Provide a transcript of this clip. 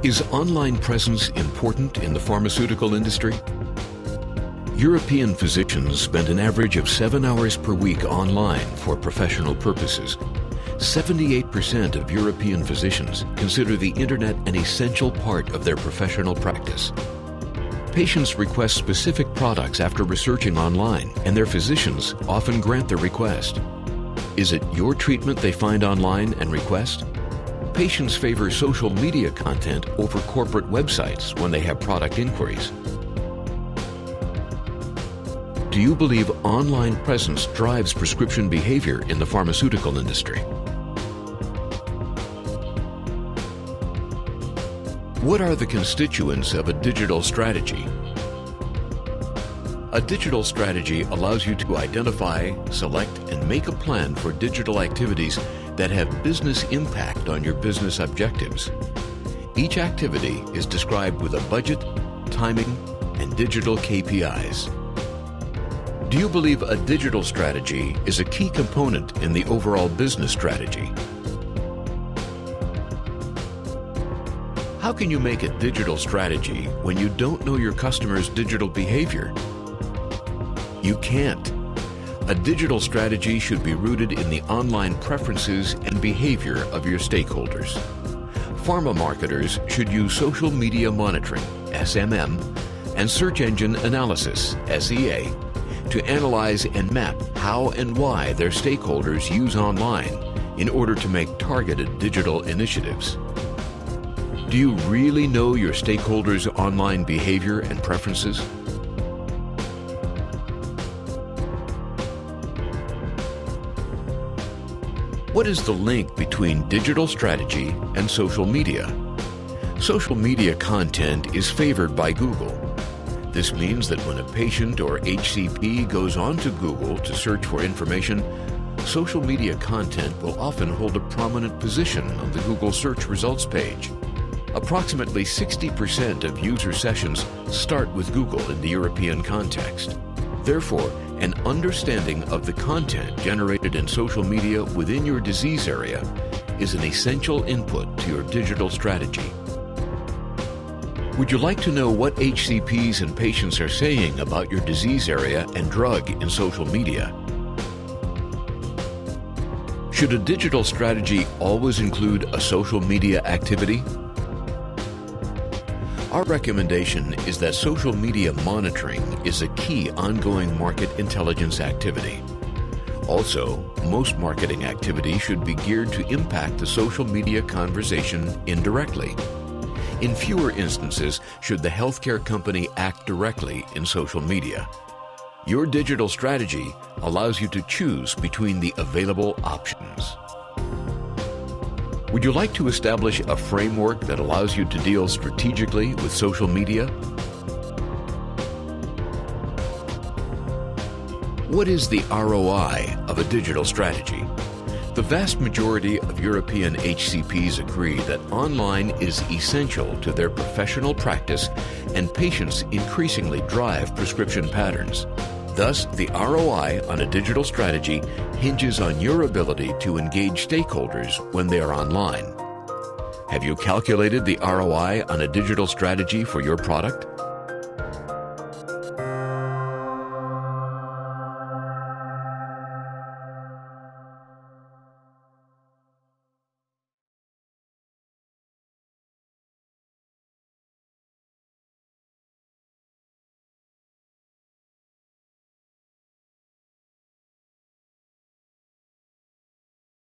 Is online presence important in the pharmaceutical industry? European physicians spend an average of 7 hours per week online for professional purposes. 78% of European physicians consider the internet an essential part of their professional practice. Patients request specific products after researching online, and their physicians often grant their request. Is it your treatment they find online and request? Patients favor social media content over corporate websites when they have product inquiries. Do you believe online presence drives prescription behavior in the pharmaceutical industry? What are the constituents of a digital strategy? A digital strategy allows you to identify, select, and make a plan for digital activities that have business impact on your business objectives. Each activity is described with a budget, timing, and digital KPIs. Do you believe a digital strategy is a key component in the overall business strategy? How can you make a digital strategy when you don't know your customer's digital behavior? You can't. A digital strategy should be rooted in the online preferences and behavior of your stakeholders. Pharma marketers should use social media monitoring, SMM, and search engine analysis, SEA, to analyze and map how and why their stakeholders use online in order to make targeted digital initiatives. Do you really know your stakeholders' online behavior and preferences? What is the link between digital strategy and social media? Social media content is favored by Google. This means that when a patient or HCP goes onto Google to search for information, social media content will often hold a prominent position on the Google search results page. Approximately 60% of user sessions start with Google in the European context. Therefore, an understanding of the content generated in social media within your disease area is an essential input to your digital strategy. Would you like to know what HCPs and patients are saying about your disease area and drug in social media? Should a digital strategy always include a social media activity? Our recommendation is that social media monitoring is a key ongoing market intelligence activity. Also, most marketing activity should be geared to impact the social media conversation indirectly. In fewer instances should the healthcare company act directly in social media. Your digital strategy allows you to choose between the available options. Would you like to establish a framework that allows you to deal strategically with social media? What is the ROI of a digital strategy? The vast majority of European HCPs agree that online is essential to their professional practice, and patients increasingly drive prescription patterns. Thus, the ROI on a digital strategy hinges on your ability to engage stakeholders when they are online. Have you calculated the ROI on a digital strategy for your product?